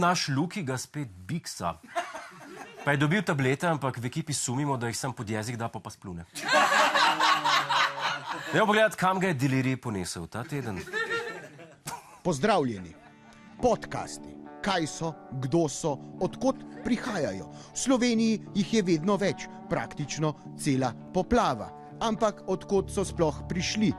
naš Luki ga spet biksa. Pa je dobil tablete, ampak v ekipi sumimo, da jih sem pod jezik da, pa splune. Dajmo pogledati, kam ga je delirij ponesel ta teden. Pozdravljeni. Podcasti. Kaj so, kdo so, odkot prihajajo. V Sloveniji jih je vedno več, praktično cela poplava. Ampak odkot so sploh prišli?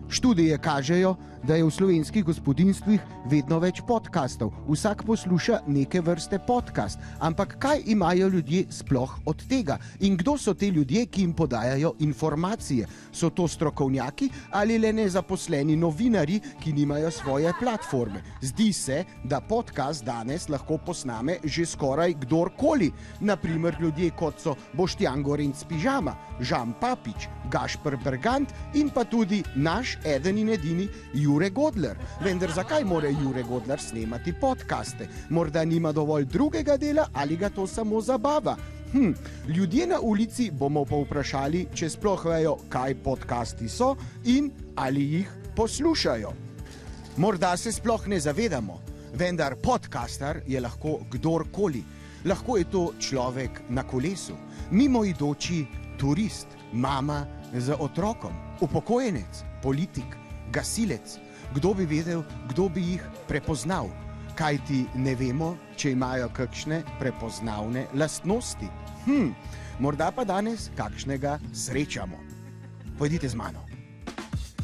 Študije kažejo, da je v slovenskih gospodinjstvih vedno več podcastov. Vsak posluša neke vrste podcast. Ampak kaj imajo ljudje sploh od tega? In kdo so te ljudje, ki jim podajajo informacije? So to strokovnjaki ali le nezaposleni novinarji, ki nimajo svoje platforme? Zdi se, da podcast danes lahko posname že skoraj kdorkoli. Naprimer ljudje kot so Boštjan Gorenc Pižama, Žan Papič, Gašper Bergant in pa tudi naš eden in edini Jure Godler. Vendar zakaj mora Jure Godler snemati podcaste? Morda nima dovolj drugega dela ali ga to samo zabava? Ljudje na ulici bomo povprašali, če sploh vejo, kaj podcasti so in ali jih poslušajo. Morda se sploh ne zavedamo, vendar podcaster je lahko kdorkoli. Lahko je to človek na kolesu, mimoidoči turist, mama z otrokom, upokojenec, politik, gasilec. Kdo bi vedel, kdo bi jih prepoznal? Kajti ne vemo, če imajo kakšne prepoznavne lastnosti. Morda pa danes kakšnega srečamo. Pojdite z mano.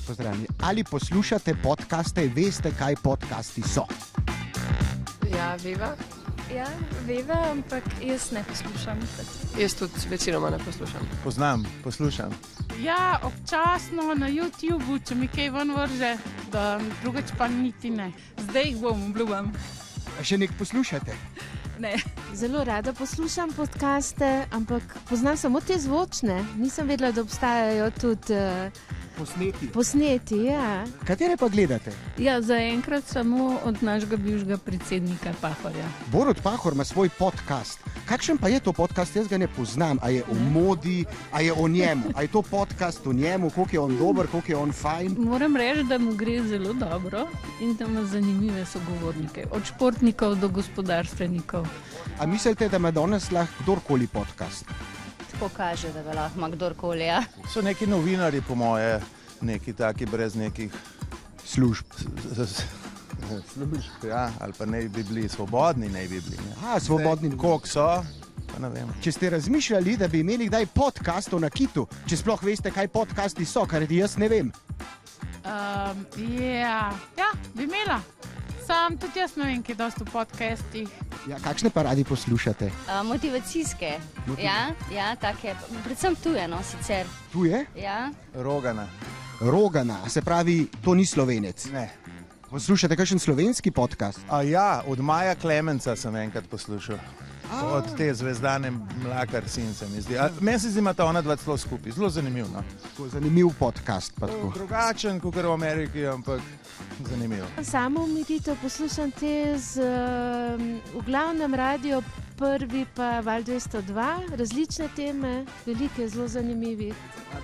Pozdravljeni. Ali poslušate podcaste, veste, kaj podcasti so? Ja, veva. Ja, veva, ampak jaz ne poslušam. Jaz tudi večinoma ne poslušam. Poznam, poslušam. Ja, občasno na YouTubeu, če mi kaj ven vrže, da drugač pa niti ne. Zdaj jih bom, obljubam. A še nek poslušate? Ne. Zelo rada poslušam podcaste, ampak poznam samo te zvočne. Nisem vedela, da obstajajo tudi posneti, ja. Katere pa gledate? Ja, zaenkrat samo od našega bivšega predsednika Pahorja. Borut Pahor ima svoj podcast. Kakšen pa je to podcast? Jaz ga ne poznam. A je o modi, a je o njemu? A je to podcast o njemu? Koliko je on dober, koliko je on fajn? Moram reči, da mu gre zelo dobro in da ima zanimive sogovornike. Od športnikov do gospodarstvenikov. A mislite, da ima danes lahko kdorkoli podcast? Tako kaže, da ga lahko ima kdorkoli, ja. So neki novinari, po moje, neki taki brez nekih Služb. služb, ja, ali pa ne bi bili svobodni, ne bi bili. Ne. Svobodni. Koliko so, pa ne vem. Če ste razmišljali, da bi imeli kdaj podcast o nakitu, če sploh veste, kaj podcasti so, kar jaz ne vem. Ja, bi imela. Sam tudi jaz ne vem, kaj dosti v podcastih. Ja, kakšne pa radi poslušate? Motivacijske. Ja, take. Predvsem tuje, no, sicer. Tuje? Ja. Rogana. Se pravi, to ni Slovenec. Ne. Poslušate kakšen slovenski podcast? Od Maja Klemenca sem enkrat poslušal. Od te Zvezdane Mlakar sin se mi zdi. Meni se zdi, imata ona dva celo skupaj. Zelo zanimiv, no. Zanimiv podcast pa tako. Drugačen, kot v Ameriki, ampak zanimiv. Samo umiritev poslušam te v glavnem radio Prvi pa Val 202, različne teme, velike, zelo zanimivih.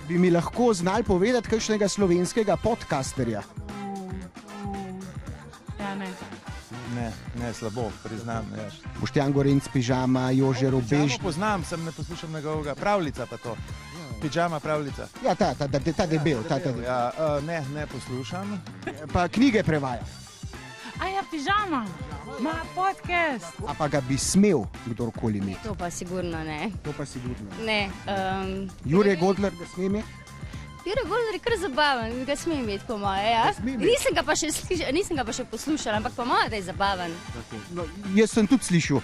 Bi mi lahko znali povedati kakšnega slovenskega podcasterja? Ja, ne. Ne, slabo, priznam. Ja. Boštjan Gorenc Pižama, Jože Robež. Poznam, sem ne poslušam njegovega. Pravljica pa to. Pižama, pravljica. Ja, ta debel. Ja, ne poslušam. Pa knjige prevaja. A ja, Pižama, ima podcast. A pa ga bi smel kdorkoli imeti? To pa sigurno ne. Ne. Jure Godler ga sme imeti? Jure Godler je kar zabaven, ga smem imeti, po moje, ja. Nisem ga pa še poslušala, ampak po moje, da je zabaven. No, jaz sem tudi slišal,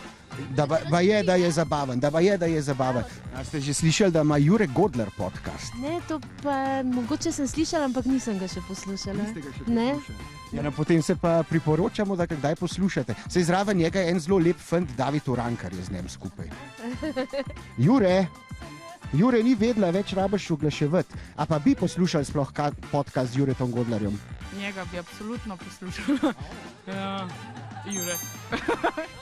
da je zabaven. A ste že slišali, da ima Jure Godler podcast? Ne, to pa mogoče sem slišala, ampak nisem ga še poslušala. Niste ga še Ne. poslušali? Ja, no, potem se pa priporočamo, da ga kdaj poslušate. Saj zraven njega je en zelo lep fant, David Urankar je z njim skupaj. Jure ni vedela, več rabiš oglaševati. A pa bi poslušali sploh podcast z Juretom Godlerjem? Njega bi absolutno poslušala. Ja, Jure.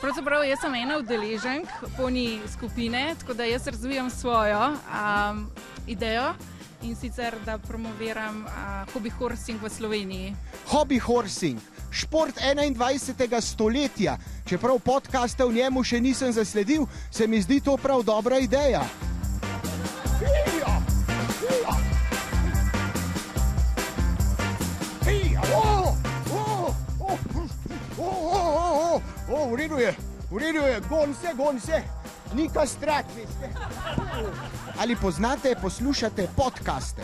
Pravzaprav jaz sem ena udeleženk poni skupine, tako da jaz razvijam svojo idejo in sicer da promoviram hobby horsing v Sloveniji. Hobby horsing, šport 21. stoletja. Čeprav podcaste v njemu še nisem zasledil, se mi zdi to prav dobra ideja. V redu je, gon se, ni kastrat, veste. Ali poznate, poslušate podcaste?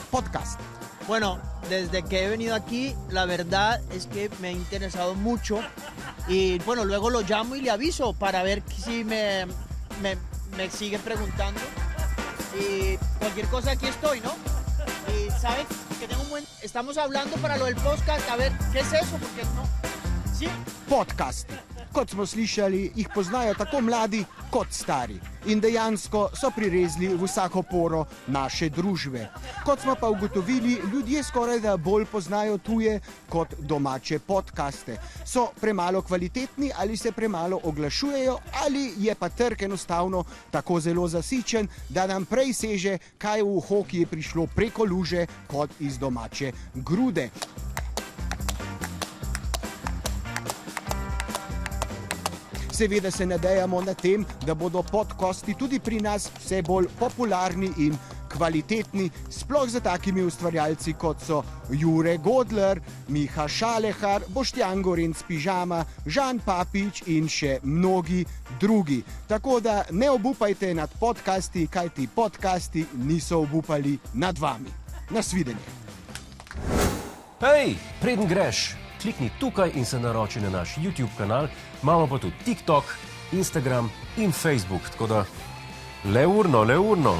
Bueno, desde que he venido aquí, la verdad es que me ha interesado mucho y bueno, luego lo llamo y le aviso para ver si me sigue preguntando y cualquier cosa aquí estoy, ¿no? Y sabes que tengo estamos hablando para lo del podcast, a ver, ¿qué es eso? Porque no, ¿sí? Podcasti. Kot smo slišali, jih poznajo tako mladi kot stari in dejansko so prirezli v vsako poro naše družbe. Kot smo pa ugotovili, ljudje skoraj da bolj poznajo tuje kot domače podcaste. So premalo kvalitetni ali se premalo oglašujejo ali je pa trg enostavno tako zelo zasičen, da nam prej seže, kaj v hokeji prišlo preko luže kot iz domače grude. Seveda se nadejamo na tem, da bodo podcasti tudi pri nas vse bolj popularni in kvalitetni, sploh za takimi ustvarjalci kot so Jure Godler, Miha Šalehar, Boštjan Gorenc Pižama, Žan Papič in še mnogi drugi. Tako da ne obupajte nad podcasti, kajti podcasti niso obupali nad vami. Nasvidenje. Hej, preden greš, klikni tukaj in se naroči na naš YouTube kanal, imamo pa tudi TikTok, Instagram in Facebook, tako da le urno.